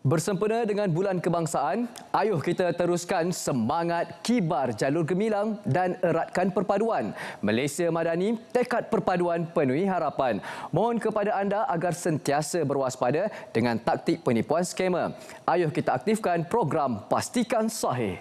Bersempena dengan Bulan Kebangsaan, ayuh kita teruskan semangat kibar jalur gemilang dan eratkan perpaduan. Malaysia Madani, tekad perpaduan penuhi harapan. Mohon kepada anda agar sentiasa berwaspada dengan taktik penipuan skamer. Ayuh kita aktifkan program Pastikan Sahih.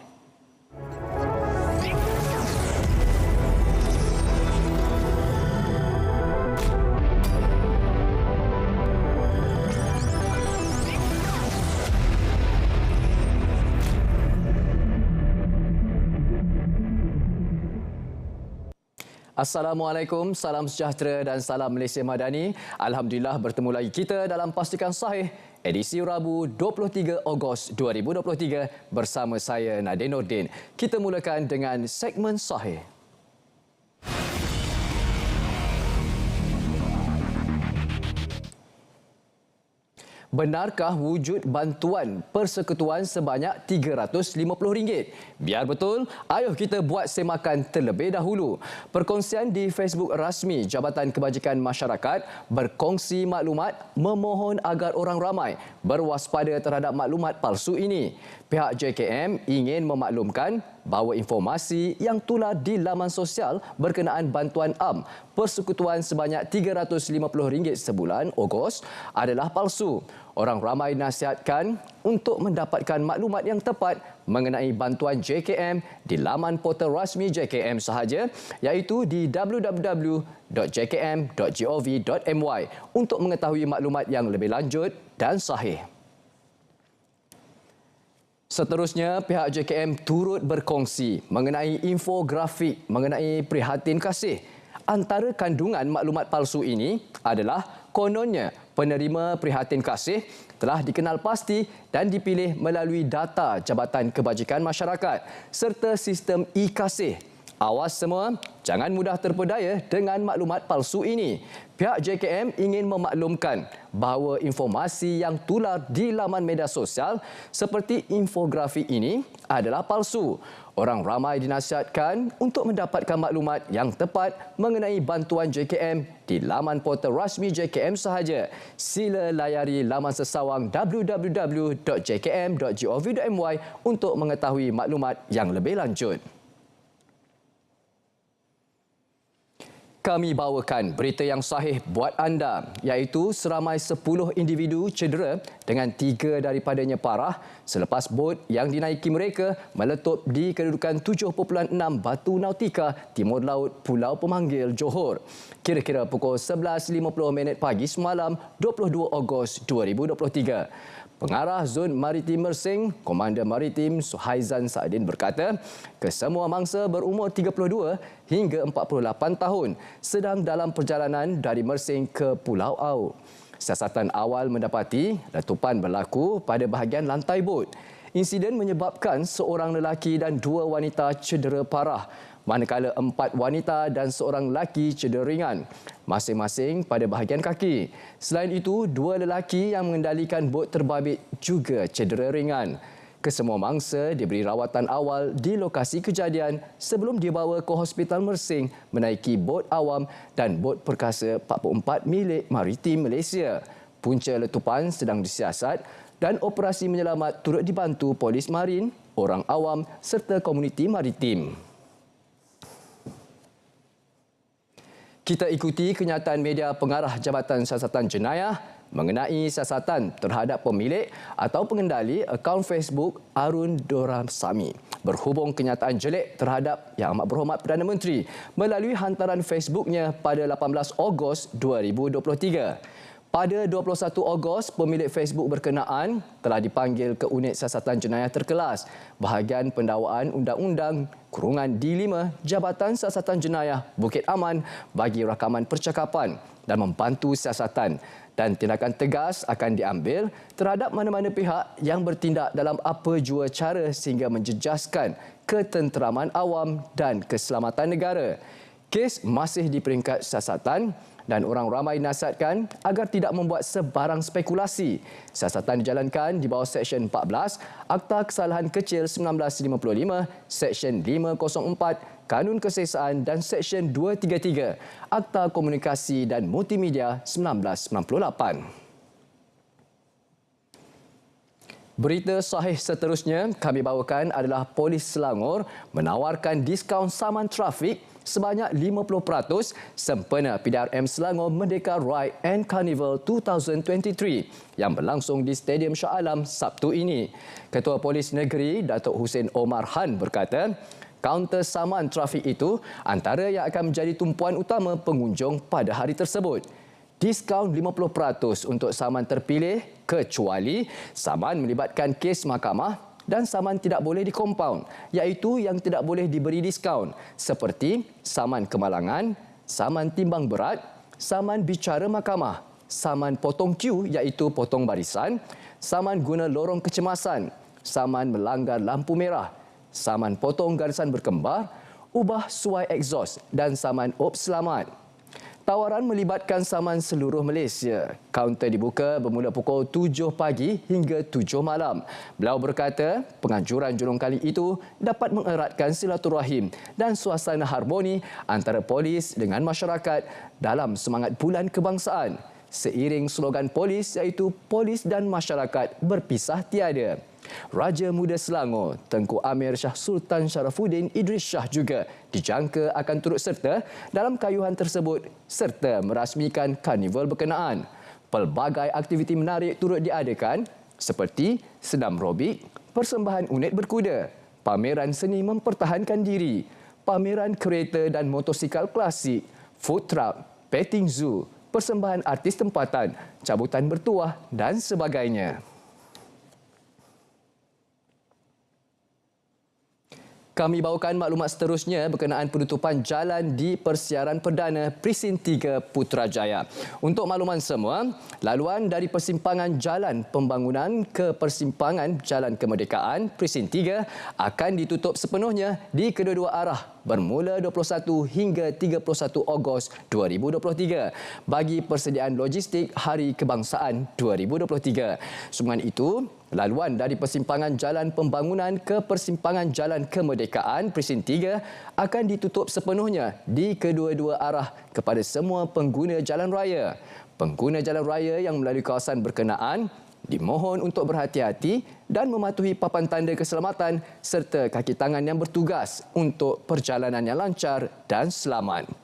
Assalamualaikum, salam sejahtera dan salam Malaysia Madani. Alhamdulillah bertemu lagi kita dalam Pastikan Sahih edisi Rabu 23 Ogos 2023 bersama saya Nadine Nordin. Kita mulakan dengan segmen Sahih. Benarkah wujud bantuan persekutuan sebanyak RM350? Biar betul, ayuh kita buat semakan terlebih dahulu. Perkongsian di Facebook rasmi Jabatan Kebajikan Masyarakat berkongsi maklumat memohon agar orang ramai berwaspada terhadap maklumat palsu ini. Pihak JKM ingin memaklumkan bahawa informasi yang tular di laman sosial berkenaan bantuan AM persekutuan sebanyak RM350 sebulan Ogos adalah palsu. Orang ramai nasihatkan untuk mendapatkan maklumat yang tepat mengenai bantuan JKM di laman portal rasmi JKM sahaja, iaitu di www.jkm.gov.my untuk mengetahui maklumat yang lebih lanjut dan sahih. Seterusnya, pihak JKM turut berkongsi mengenai infografik mengenai prihatin kasih. Antara kandungan maklumat palsu ini adalah kononnya penerima prihatin kasih telah dikenal pasti dan dipilih melalui data Jabatan Kebajikan Masyarakat serta sistem e-kasih. Awas semua, jangan mudah terpedaya dengan maklumat palsu ini. Pihak JKM ingin memaklumkan bahawa informasi yang tular di laman media sosial seperti infografik ini adalah palsu. Orang ramai dinasihatkan untuk mendapatkan maklumat yang tepat mengenai bantuan JKM di laman portal rasmi JKM sahaja. Sila layari laman sesawang www.jkm.gov.my untuk mengetahui maklumat yang lebih lanjut. Kami bawakan berita yang sahih buat anda, iaitu seramai 10 individu cedera dengan 3 daripadanya parah selepas bot yang dinaiki mereka meletup di kedudukan 7.6 Batu Nautika, Timur Laut, Pulau Pemanggil, Johor. Kira-kira pukul 11.50 pagi semalam 22 Ogos 2023. Pengarah Zon Maritim Mersing, Komander Maritim Suhaizan Saadin berkata, kesemua mangsa berumur 32 hingga 48 tahun sedang dalam perjalanan dari Mersing ke Pulau Au. Siasatan awal mendapati letupan berlaku pada bahagian lantai bot. Insiden menyebabkan seorang lelaki dan 2 wanita cedera parah, manakala 4 wanita dan seorang lelaki cedera ringan, masing-masing pada bahagian kaki. Selain itu, 2 lelaki yang mengendalikan bot terbabit juga cedera ringan. Kesemua mangsa diberi rawatan awal di lokasi kejadian sebelum dibawa ke Hospital Mersing menaiki bot awam dan bot perkasa 44 milik Maritim Malaysia. Punca letupan sedang disiasat dan operasi menyelamat turut dibantu polis marin, orang awam serta komuniti maritim. Kita ikuti kenyataan media pengarah Jabatan Siasatan Jenayah mengenai siasatan terhadap pemilik atau pengendali akaun Facebook Arun Doramsami berhubung kenyataan jelek terhadap Yang Amat Berhormat Perdana Menteri melalui hantaran Facebooknya pada 18 Ogos 2023. Pada 21 Ogos, pemilik Facebook berkenaan telah dipanggil ke Unit Siasatan Jenayah Terkelas, Bahagian Pendakwaan Undang-Undang Kurungan D5 Jabatan Siasatan Jenayah Bukit Aman bagi rakaman percakapan dan membantu siasatan, dan tindakan tegas akan diambil terhadap mana-mana pihak yang bertindak dalam apa jua cara sehingga menjejaskan ketenteraman awam dan keselamatan negara. Kes masih di peringkat siasatan dan orang ramai nasihatkan agar tidak membuat sebarang spekulasi. Siasatan dijalankan di bawah Seksyen 14 Akta Kesalahan Kecil 1955, Seksyen 504 Kanun Kesesaan dan Seksyen 233 Akta Komunikasi dan Multimedia 1998. Berita sahih seterusnya kami bawakan adalah Polis Selangor menawarkan diskaun saman trafik sebanyak 50% sempena PDRM Selangor Merdeka Ride and Carnival 2023 yang berlangsung di Stadium Shah Alam Sabtu ini. Ketua Polis Negeri Datuk Hussein Omar Han berkata, kaunter saman trafik itu antara yang akan menjadi tumpuan utama pengunjung pada hari tersebut. Diskaun 50% untuk saman terpilih kecuali saman melibatkan kes mahkamah dan saman tidak boleh dikompaun, iaitu yang tidak boleh diberi diskaun seperti saman kemalangan, saman timbang berat, saman bicara mahkamah, saman potong queue iaitu potong barisan, saman guna lorong kecemasan, saman melanggar lampu merah, saman potong garisan berkembar, ubah suai exhaust dan saman op selamat. Tawaran melibatkan saman seluruh Malaysia. Kaunter dibuka bermula pukul 7 pagi hingga 7 malam. Beliau berkata, penganjuran julung kali itu dapat mengeratkan silaturahim dan suasana harmoni antara polis dengan masyarakat dalam semangat Bulan Kebangsaan. Seiring slogan polis iaitu polis dan masyarakat berpisah tiada. Raja Muda Selangor, Tengku Amir Shah Sultan Sharafuddin Idris Shah juga dijangka akan turut serta dalam kayuhan tersebut serta merasmikan karnival berkenaan. Pelbagai aktiviti menarik turut diadakan seperti senam robik, persembahan unit berkuda, pameran seni mempertahankan diri, pameran kereta dan motosikal klasik, food truck, petting zoo, persembahan artis tempatan, cabutan bertuah dan sebagainya. Kami bawakan maklumat seterusnya berkenaan penutupan jalan di Persiaran Perdana Presin 3 Putrajaya. Untuk makluman semua, laluan dari persimpangan Jalan Pembangunan ke persimpangan Jalan Kemerdekaan Presin 3 akan ditutup sepenuhnya di kedua-dua arah bermula 21 hingga 31 Ogos 2023 bagi persediaan logistik Hari Kebangsaan 2023. Sumbangan itu, laluan dari persimpangan Jalan Pembangunan ke persimpangan Jalan Kemerdekaan Presin 3 akan ditutup sepenuhnya di kedua-dua arah kepada semua pengguna jalan raya. Pengguna jalan raya yang melalui kawasan berkenaan dimohon untuk berhati-hati dan mematuhi papan tanda keselamatan serta kaki tangan yang bertugas untuk perjalanan yang lancar dan selamat.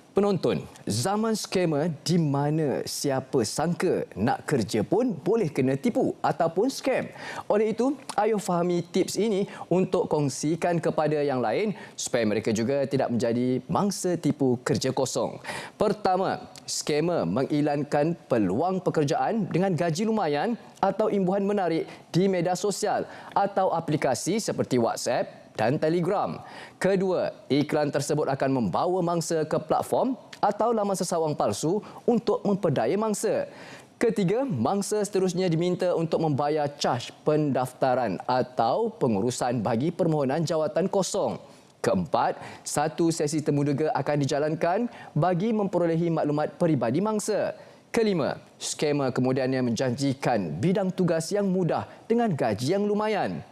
Penonton, zaman skamer di mana siapa sangka nak kerja pun boleh kena tipu ataupun scam. Oleh itu, ayo fahami tips ini untuk kongsikan kepada yang lain supaya mereka juga tidak menjadi mangsa tipu kerja kosong. Pertama, skamer mengiklankan peluang pekerjaan dengan gaji lumayan atau imbuhan menarik di media sosial atau aplikasi seperti WhatsApp dan Telegram. Kedua, iklan tersebut akan membawa mangsa ke platform atau laman sesawang palsu untuk memperdaya mangsa. Ketiga, mangsa seterusnya diminta untuk membayar caj pendaftaran atau pengurusan bagi permohonan jawatan kosong. Keempat, satu sesi temuduga akan dijalankan bagi memperolehi maklumat peribadi mangsa. Kelima, skamer kemudiannya menjanjikan bidang tugas yang mudah dengan gaji yang lumayan.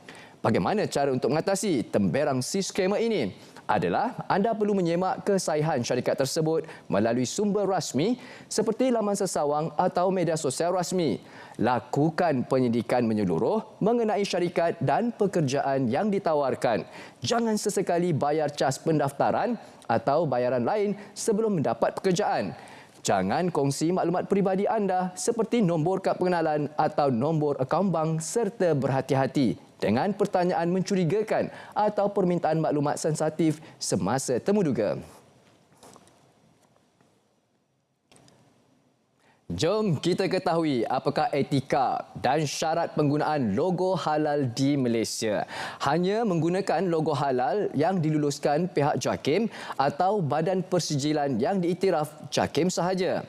Bagaimana cara untuk mengatasi temberang si skamer ini? Adalah anda perlu menyemak kesahihan syarikat tersebut melalui sumber rasmi seperti laman sesawang atau media sosial rasmi. Lakukan penyidikan menyeluruh mengenai syarikat dan pekerjaan yang ditawarkan. Jangan sesekali bayar cas pendaftaran atau bayaran lain sebelum mendapat pekerjaan. Jangan kongsi maklumat peribadi anda seperti nombor kad pengenalan atau nombor akaun bank serta berhati-hati dengan pertanyaan mencurigakan atau permintaan maklumat sensitif semasa temuduga. Jom kita ketahui apakah etika dan syarat penggunaan logo halal di Malaysia. Hanya menggunakan logo halal yang diluluskan pihak JAKIM atau Badan Persijilan yang diiktiraf JAKIM sahaja.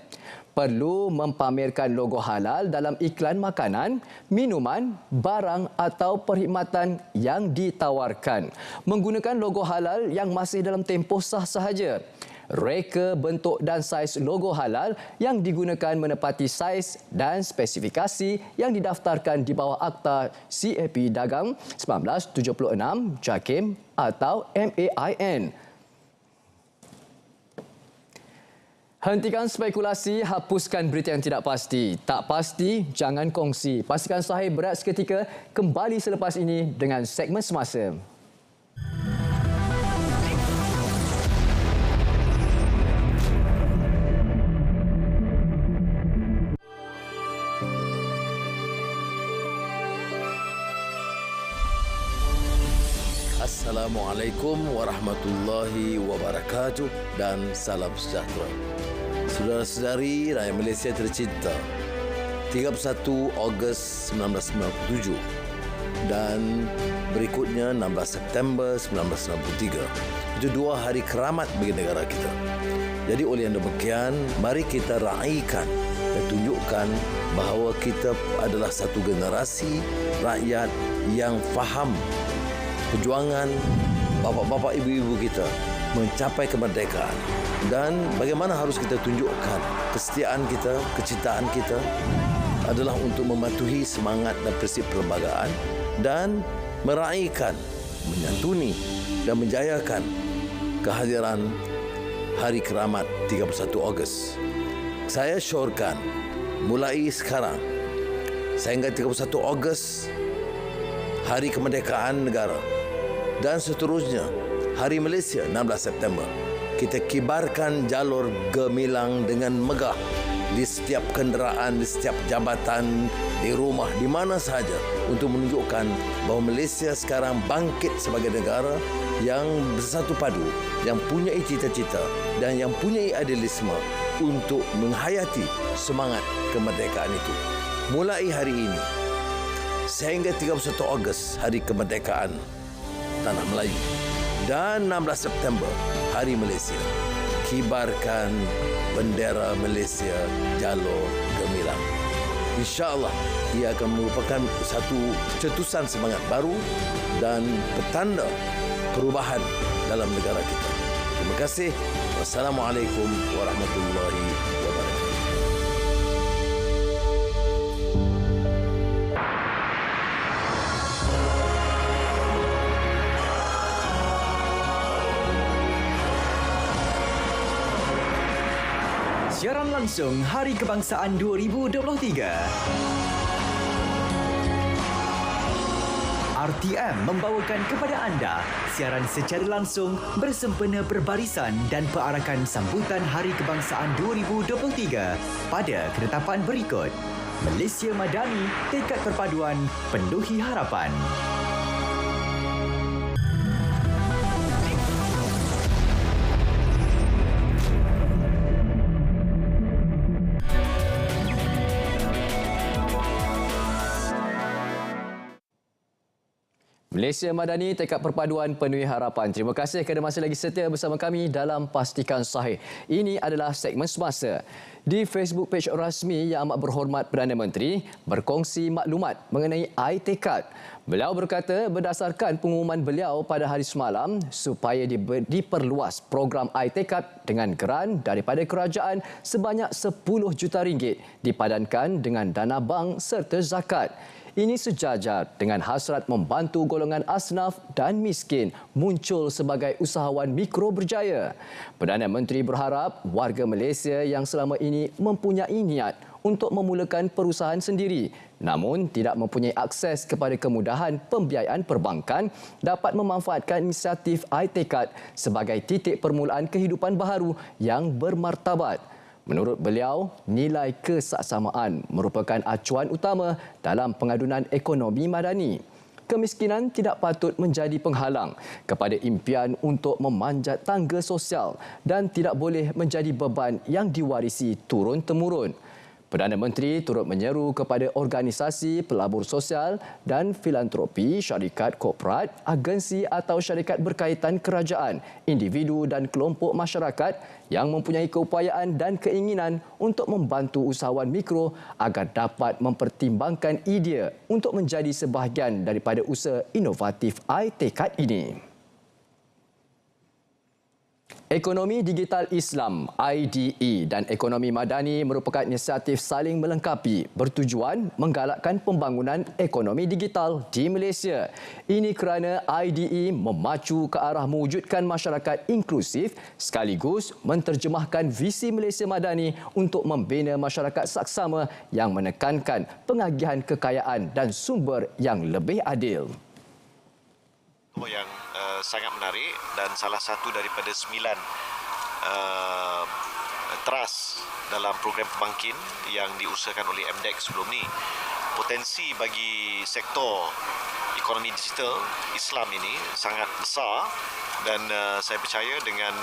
Perlu mempamerkan logo halal dalam iklan makanan, minuman, barang atau perkhidmatan yang ditawarkan. Menggunakan logo halal yang masih dalam tempoh sah sahaja. Reka, bentuk dan saiz logo halal yang digunakan menepati saiz dan spesifikasi yang didaftarkan di bawah Akta CAP Dagang 1976 JAKIM atau MAIN. Hentikan spekulasi, hapuskan berita yang tidak pasti. Tak pasti, jangan kongsi. Pastikan Sahih berat seketika kembali selepas ini dengan segmen semasa. Assalamualaikum warahmatullahi wabarakatuh dan salam sejahtera. Saudara-saudari rakyat Malaysia tercinta, 31 Ogos 1997 dan berikutnya 16 September 1993. Itu dua hari keramat bagi negara kita. Jadi oleh yang demikian, mari kita raikan dan tunjukkan bahawa kita adalah satu generasi rakyat yang faham perjuangan bapa-bapa ibu-ibu kita mencapai kemerdekaan dan bagaimana harus kita tunjukkan kesetiaan kita, kecintaan kita adalah untuk mematuhi semangat dan prinsip perlembagaan dan meraihkan, menyantuni dan menjayakan kehadiran Hari Keramat 31 Ogos. Saya syorkan mulai sekarang sehingga 31 Ogos Hari Kemerdekaan Negara dan seterusnya Hari Malaysia 16 September, kita kibarkan jalur gemilang dengan megah di setiap kenderaan, di setiap jabatan, di rumah, di mana sahaja untuk menunjukkan bahawa Malaysia sekarang bangkit sebagai negara yang bersatu padu, yang punya cita-cita dan yang punya idealisme untuk menghayati semangat kemerdekaan itu. Mulai hari ini sehingga 31 Ogos Hari Kemerdekaan Tanah Melayu dan 16 September Hari Malaysia, kibarkan bendera Malaysia jalur gemilang. InsyaAllah ia akan merupakan satu cetusan semangat baru dan petanda perubahan dalam negara kita. Terima kasih. Wassalamualaikum warahmatullahi wabarakatuh. Siaran langsung Hari Kebangsaan 2023. RTM membawakan kepada anda siaran secara langsung bersempena perbarisan dan perarakan sambutan Hari Kebangsaan 2023 pada ketetapan berikut. Malaysia Madani, tekad perpaduan, penuhi harapan. Malaysia Madani, tekad perpaduan, penuhi harapan. Terima kasih kerana masih lagi setia bersama kami dalam Pastikan Sahih. Ini adalah segmen semasa. Di Facebook page rasmi Yang Amat Berhormat Perdana Menteri berkongsi maklumat mengenai iTekad. Beliau berkata berdasarkan pengumuman beliau pada hari semalam supaya diperluas program iTekad dengan geran daripada kerajaan sebanyak 10 juta ringgit dipadankan dengan dana bank serta zakat. Ini sejajar dengan hasrat membantu golongan asnaf dan miskin muncul sebagai usahawan mikro berjaya. Perdana Menteri berharap warga Malaysia yang selama ini mempunyai niat untuk memulakan perusahaan sendiri namun tidak mempunyai akses kepada kemudahan pembiayaan perbankan dapat memanfaatkan inisiatif iTekad sebagai titik permulaan kehidupan baharu yang bermartabat. Menurut beliau, nilai kesaksamaan merupakan acuan utama dalam pengadunan ekonomi madani. Kemiskinan tidak patut menjadi penghalang kepada impian untuk memanjat tangga sosial dan tidak boleh menjadi beban yang diwarisi turun-temurun. Perdana Menteri turut menyeru kepada organisasi pelabur sosial dan filantropi, syarikat korporat, agensi atau syarikat berkaitan kerajaan, individu dan kelompok masyarakat yang mempunyai keupayaan dan keinginan untuk membantu usahawan mikro agar dapat mempertimbangkan idea untuk menjadi sebahagian daripada usaha inovatif iTekad ini. Ekonomi Digital Islam (IDE) dan Ekonomi Madani merupakan inisiatif saling melengkapi bertujuan menggalakkan pembangunan ekonomi digital di Malaysia. Ini kerana IDE memacu ke arah mewujudkan masyarakat inklusif sekaligus menterjemahkan visi Malaysia Madani untuk membina masyarakat saksama yang menekankan pengagihan kekayaan dan sumber yang lebih adil. Yang sangat menarik dan salah satu daripada 9 trust dalam program pembangkit yang diusahakan oleh MDEC sebelum ni. Potensi bagi sektor ekonomi digital Islam ini sangat besar dan saya percaya dengan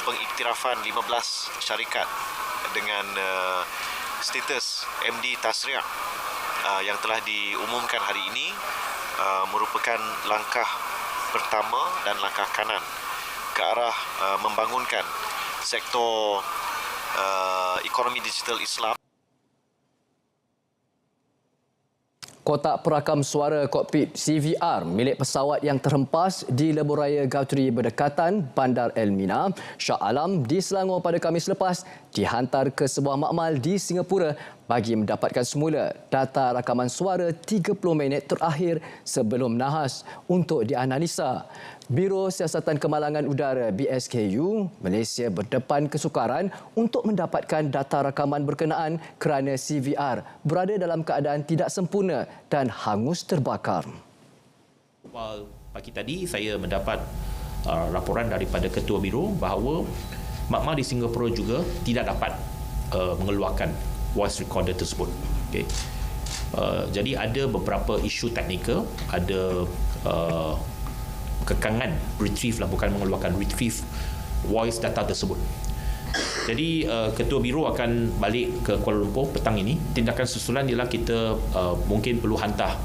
pengiktirafan 15 syarikat dengan status MD Tasriah yang telah diumumkan hari ini merupakan langkah pertama dan langkah kanan ke arah membangunkan sektor ekonomi digital Islam. Kotak perakam suara kokpit CVR milik pesawat yang terhempas di Lebuhraya Gauteri berdekatan Bandar Elmina, Shah Alam di Selangor pada Khamis lepas dihantar ke sebuah makmal di Singapura bagi mendapatkan semula data rakaman suara 30 minit terakhir sebelum nahas untuk dianalisa. Biro Siasatan Kemalangan Udara BSKU Malaysia berdepan kesukaran untuk mendapatkan data rakaman berkenaan kerana CVR berada dalam keadaan tidak sempurna dan hangus terbakar. Pagi tadi saya mendapat laporan daripada Ketua Biro bahawa makmal di Singapura juga tidak dapat mengeluarkan voice recorder tersebut. Okay. Jadi ada beberapa isu teknikal, ada kekangan retrieve lah, bukan mengeluarkan retrieve voice data tersebut. Jadi Ketua Biro akan balik ke Kuala Lumpur petang ini. Tindakan susulan ialah kita mungkin perlu hantar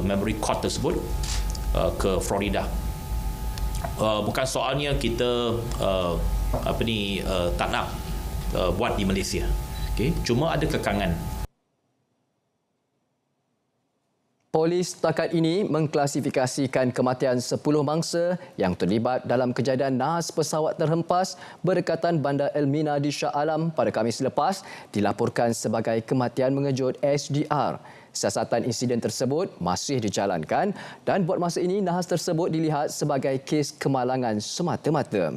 memory card tersebut ke Florida. Bukan soalnya kita tak nak buat di Malaysia. Okay. Cuma ada kekangan. Polis setakat ini mengklasifikasikan kematian 10 mangsa yang terlibat dalam kejadian nahas pesawat terhempas berdekatan Bandar Elmina di Shah Alam pada Khamis lepas dilaporkan sebagai kematian mengejut SDR. Siasatan insiden tersebut masih dijalankan dan buat masa ini nahas tersebut dilihat sebagai kes kemalangan semata-mata.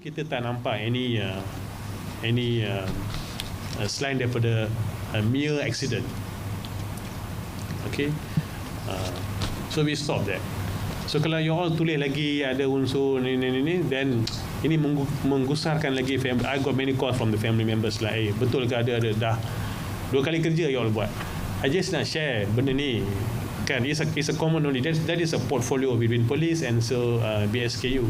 Kita tak nampak any selain daripada mere accident. Okay, so we stop that. So kalau you all tulis lagi ada unsur ni, then ini menggusarkan lagi family. I got many calls from the family members lah. Betul ke ada dah 2 kali kerja you all buat. I just nak share benda ni. Kan, it's a common only. That is a portfolio between police and so BSKU.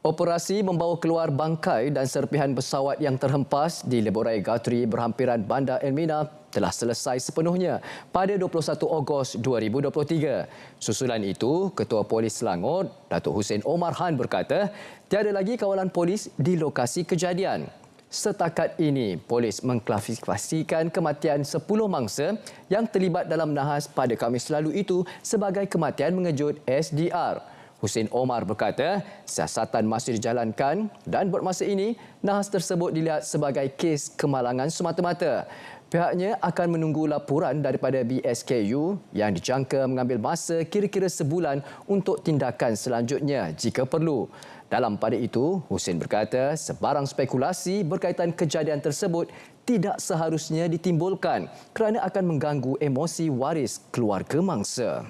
Operasi membawa keluar bangkai dan serpihan pesawat yang terhempas di Lebuhraya Gauteri berhampiran Bandar Elmina telah selesai sepenuhnya pada 21 Ogos 2023. Susulan itu, Ketua Polis Selangor, Datuk Hussein Omar Han berkata, tiada lagi kawalan polis di lokasi kejadian. Setakat ini, polis mengklasifikasikan kematian 10 mangsa yang terlibat dalam nahas pada Khamis lalu itu sebagai kematian mengejut SDR. Hussein Omar berkata, siasatan masih dijalankan dan buat masa ini, nahas tersebut dilihat sebagai kes kemalangan semata-mata. Pihaknya akan menunggu laporan daripada BSKU yang dijangka mengambil masa kira-kira sebulan untuk tindakan selanjutnya jika perlu. Dalam pada itu, Hussein berkata sebarang spekulasi berkaitan kejadian tersebut tidak seharusnya ditimbulkan kerana akan mengganggu emosi waris keluarga mangsa.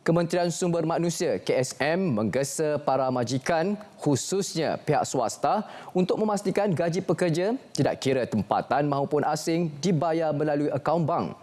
Kementerian Sumber Manusia KSM menggesa para majikan khususnya pihak swasta untuk memastikan gaji pekerja tidak kira tempatan maupun asing dibayar melalui akaun bank.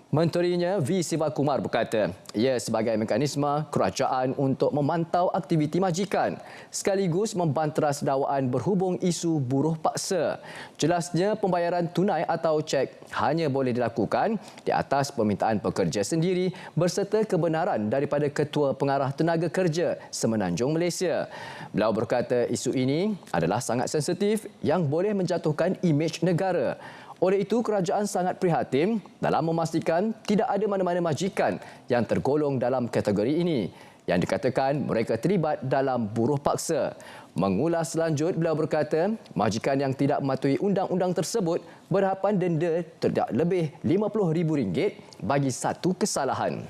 Menterinya V. Sivakumar berkata, ia sebagai mekanisme kerajaan untuk memantau aktiviti majikan sekaligus membanteras dakwaan berhubung isu buruh paksa. Jelasnya pembayaran tunai atau cek hanya boleh dilakukan di atas permintaan pekerja sendiri berserta kebenaran daripada Ketua Pengarah Tenaga Kerja Semenanjung Malaysia. Beliau berkata isu ini adalah sangat sensitif yang boleh menjatuhkan imej negara. Oleh itu, kerajaan sangat prihatin dalam memastikan tidak ada mana-mana majikan yang tergolong dalam kategori ini yang dikatakan mereka terlibat dalam buruh paksa. Mengulas lanjut, beliau berkata, majikan yang tidak mematuhi undang-undang tersebut berhadapan denda tidak lebih RM50,000 bagi satu kesalahan.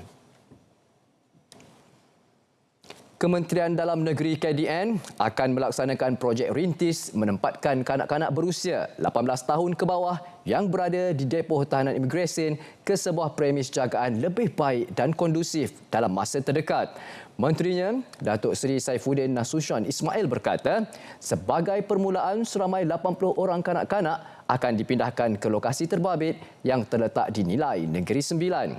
Kementerian Dalam Negeri KDN akan melaksanakan projek rintis menempatkan kanak-kanak berusia 18 tahun ke bawah yang berada di depoh tahanan imigresen ke sebuah premis jagaan lebih baik dan kondusif dalam masa terdekat. Menterinya, Datuk Seri Saifuddin Nasution Ismail berkata, sebagai permulaan seramai 80 orang kanak-kanak akan dipindahkan ke lokasi terbabit yang terletak di Nilai Negeri Sembilan.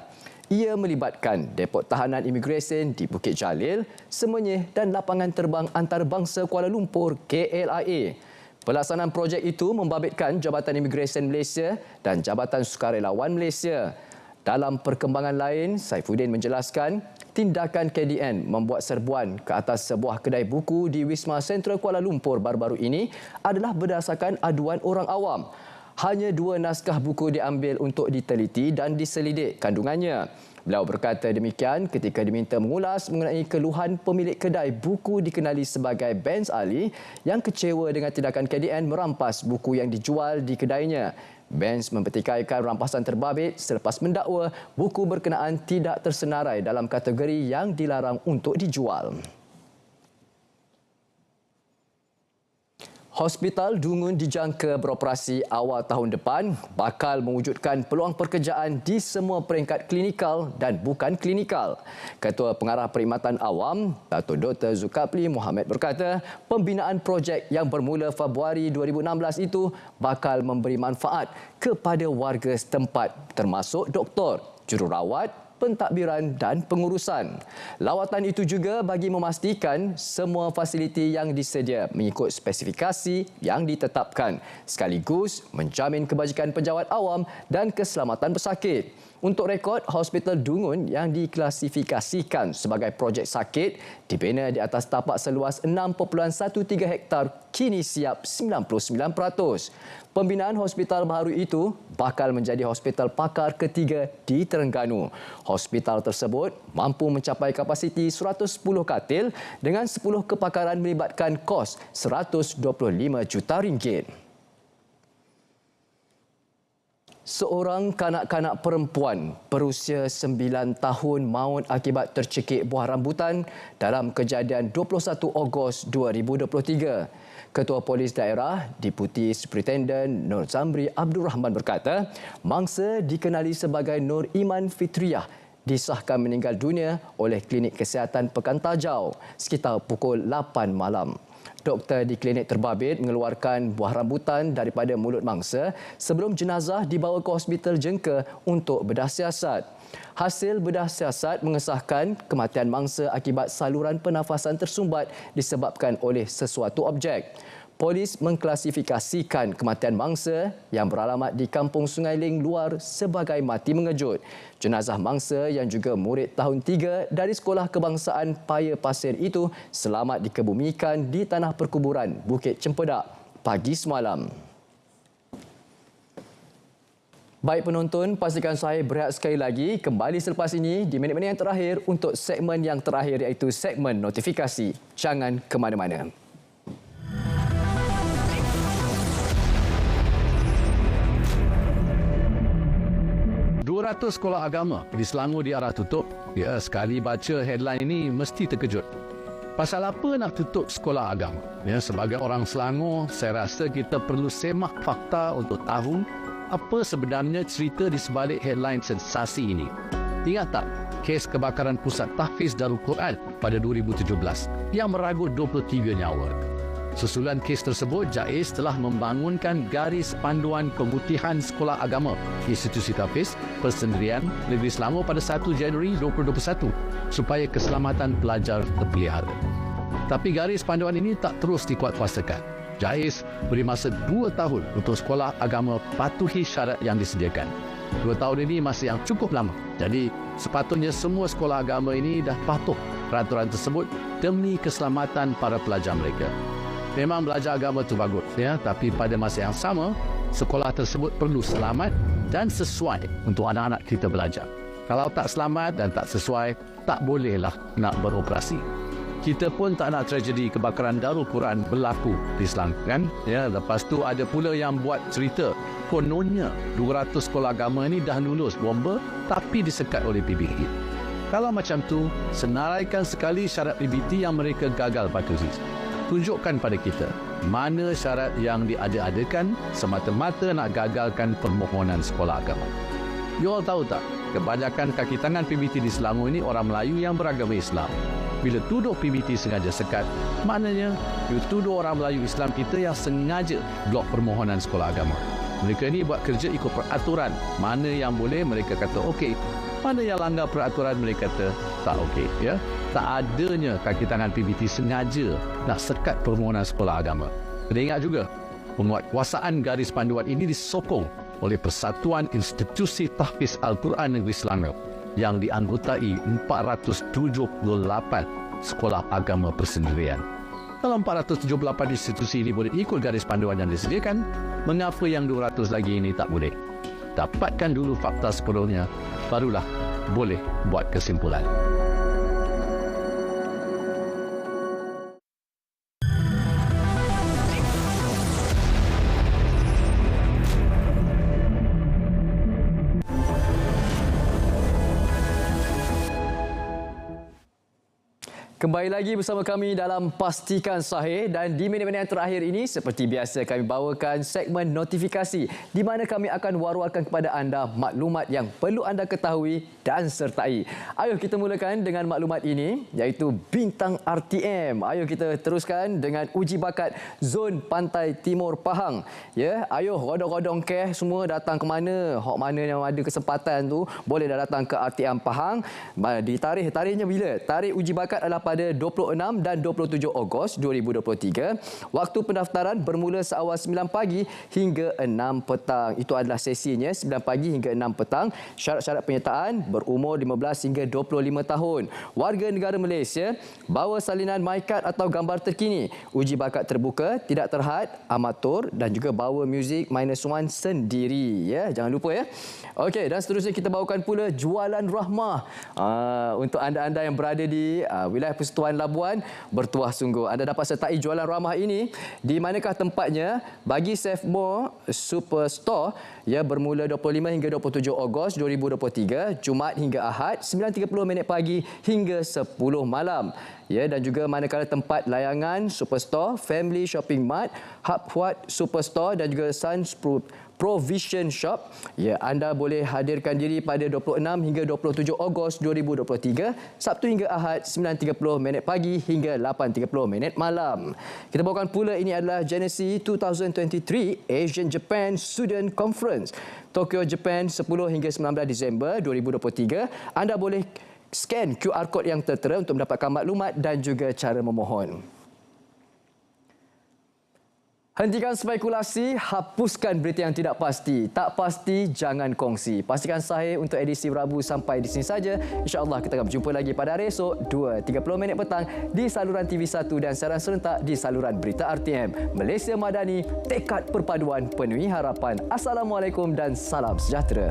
Ia melibatkan Depot Tahanan Imigresen di Bukit Jalil, Semenyih dan Lapangan Terbang Antarabangsa Kuala Lumpur KLIA. Pelaksanaan projek itu membabitkan Jabatan Imigresen Malaysia dan Jabatan Sukarelawan Malaysia. Dalam perkembangan lain, Saifuddin menjelaskan tindakan KDN membuat serbuan ke atas sebuah kedai buku di Wisma Sentral Kuala Lumpur baru-baru ini adalah berdasarkan aduan orang awam. Hanya 2 naskah buku diambil untuk diteliti dan diselidik kandungannya. Beliau berkata demikian ketika diminta mengulas mengenai keluhan pemilik kedai buku dikenali sebagai Benz Ali yang kecewa dengan tindakan KDN merampas buku yang dijual di kedainya. Benz mempertikaikan rampasan terbabit selepas mendakwa buku berkenaan tidak tersenarai dalam kategori yang dilarang untuk dijual. Hospital Dungun dijangka beroperasi awal tahun depan bakal mewujudkan peluang pekerjaan di semua peringkat klinikal dan bukan klinikal. Ketua Pengarah Perkhidmatan Awam, Datuk Dr. Zulkifli Mohamad berkata, pembinaan projek yang bermula Februari 2016 itu bakal memberi manfaat kepada warga setempat termasuk doktor, jururawat, pentadbiran dan pengurusan. Lawatan itu juga bagi memastikan semua fasiliti yang disedia mengikut spesifikasi yang ditetapkan sekaligus menjamin kebajikan penjawat awam dan keselamatan pesakit. Untuk rekod, Hospital Dungun yang diklasifikasikan sebagai projek sakit dibina di atas tapak seluas 6.13 hektar kini siap 99%. Pembinaan hospital baru itu bakal menjadi hospital pakar ketiga di Terengganu. Hospital tersebut mampu mencapai kapasiti 110 katil dengan 10 kepakaran melibatkan kos RM125 juta. Seorang kanak-kanak perempuan berusia 9 tahun maut akibat tercekik buah rambutan dalam kejadian 21 Ogos 2023. Ketua Polis Daerah, Deputi Superintenden Nur Zamri Abdul Rahman berkata, mangsa dikenali sebagai Nur Iman Fitriah disahkan meninggal dunia oleh Klinik Kesihatan Pekan Tajau sekitar pukul 8 malam. Doktor di klinik terbabit mengeluarkan buah rambutan daripada mulut mangsa sebelum jenazah dibawa ke Hospital Jengka untuk bedah siasat. Hasil bedah siasat mengesahkan kematian mangsa akibat saluran pernafasan tersumbat disebabkan oleh sesuatu objek. Polis mengklasifikasikan kematian mangsa yang beralamat di Kampung Sungai Ling Luar sebagai mati mengejut. Jenazah mangsa yang juga murid tahun 3 dari Sekolah Kebangsaan Paya Pasir itu selamat dikebumikan di tanah perkuburan Bukit Cempedak pagi semalam. Baik penonton, pastikan saya berehat sekali lagi kembali selepas ini di minit-minit yang terakhir untuk segmen yang terakhir iaitu segmen notifikasi. Jangan ke mana-mana. 200 sekolah agama di Selangor diarah tutup. Ya, sekali baca headline ini mesti terkejut. Pasal apa nak tutup sekolah agama? Ya, sebagai orang Selangor, saya rasa kita perlu semak fakta untuk tahu apa sebenarnya cerita di sebalik headline sensasi ini. Ingat tak kes kebakaran pusat tahfiz Darul Quran pada 2017 yang meragut 23 nyawa? Susulan kes tersebut, JAIZ telah membangunkan garis panduan pemutihan sekolah agama institusi tahfiz persendirian negeri Selangor pada 1 Januari 2021 supaya keselamatan pelajar terpelihara. Tapi garis panduan ini tak terus dikuatkuasakan. JAIZ beri masa 2 tahun untuk sekolah agama patuhi syarat yang disediakan. 2 tahun ini masa yang cukup lama. Jadi sepatutnya semua sekolah agama ini dah patuh peraturan tersebut demi keselamatan para pelajar mereka. Memang belajar agama itu bagus, ya, tapi pada masa yang sama sekolah tersebut perlu selamat dan sesuai untuk anak-anak kita belajar. Kalau tak selamat dan tak sesuai, tak bolehlah nak beroperasi. Kita pun tak nak tragedi kebakaran Darul Quran berlaku di Selangor, kan? Ya, lepas tu ada pula yang buat cerita kononnya 200 sekolah agama ini dah lulus bomba tapi disekat oleh PBT. Kalau macam tu, senaraikan sekali syarat PBT yang mereka gagal patuhi. Tunjukkan pada kita mana syarat yang diada-adakan semata-mata nak gagalkan permohonan sekolah agama. You all tahu tak, kebanyakan kaki tangan PBT di Selangor ini orang Melayu yang beragama Islam. Bila tuduh PBT sengaja sekat, maknanya you tuduh orang Melayu Islam kita yang sengaja blok permohonan sekolah agama. Mereka ni buat kerja ikut peraturan. Mana yang boleh mereka kata okey, mana yang langgar peraturan mereka kata tak okey, ya. Tak adanya kaki tangan PBT sengaja nak sekat permohonan sekolah agama. Kena ingat juga, penguatkuasaan garis panduan ini disokong oleh Persatuan Institusi Tahfiz Al-Quran Negeri Selangor yang dianggotai 478 sekolah agama persendirian. Kalau 478 institusi ini boleh ikut garis panduan yang disediakan, mengapa yang 200 lagi ini tak boleh? Dapatkan dulu fakta sepenuhnya, barulah boleh buat kesimpulan. Kembali lagi bersama kami dalam Pastikan Sahih, dan di minit-minit yang terakhir ini seperti biasa kami bawakan segmen notifikasi di mana kami akan war-warkan kepada anda maklumat yang perlu anda ketahui dan sertai. Ayo kita mulakan dengan maklumat ini, iaitu bintang RTM. Ayo kita teruskan dengan uji bakat Zon Pantai Timur Pahang. Ya, ayo rodong-rodong keh semua datang ke mana? Hok mana yang ada kesempatan tu boleh dah datang ke RTM Pahang. Di tarikhnya bila? Tarikh uji bakat adalah pada 26 dan 27 Ogos 2023. Waktu pendaftaran bermula seawal 9 pagi hingga 6 petang. Itu adalah sesinya 9 pagi hingga 6 petang. Syarat-syarat penyertaan berumur 15 hingga 25 tahun. Warga negara Malaysia bawa salinan MyCard atau gambar terkini. Uji bakat terbuka, tidak terhad, amatur dan juga bawa muzik -1 sendiri. Ya, jangan lupa ya. Okey, dan seterusnya kita bawakan pula jualan rahmah. Untuk anda-anda yang berada di wilayah Persekutuan Labuan, bertuah sungguh. Anda dapat sertai jualan ramah ini. Di manakah tempatnya? Bagi Safemore Superstore, ya, bermula 25 hingga 27 Ogos 2023, Jumaat hingga Ahad, 9.30 pagi hingga 10 malam. Ya, dan juga manakala tempat layangan Superstore, Family Shopping Mart, Hubwat Superstore dan juga Suns Provision Shop. Ya, anda boleh hadirkan diri pada 26 hingga 27 Ogos 2023, Sabtu hingga Ahad, 9.30 pagi hingga 8.30 malam. Kita bawakan pula ini adalah Genesis 2023 Asian Japan Student Conference, Tokyo, Japan, 10 hingga 19 Disember 2023. Anda boleh scan QR code yang tertera untuk mendapatkan maklumat dan juga cara memohon. Hentikan spekulasi, hapuskan berita yang tidak pasti. Tak pasti, jangan kongsi. Pastikan Sahih untuk edisi Rabu sampai di sini saja. InsyaAllah kita akan berjumpa lagi pada hari esok 2.30 petang di saluran TV1 dan siaran serentak di saluran Berita RTM. Malaysia Madani, tekad perpaduan penuhi harapan. Assalamualaikum dan salam sejahtera.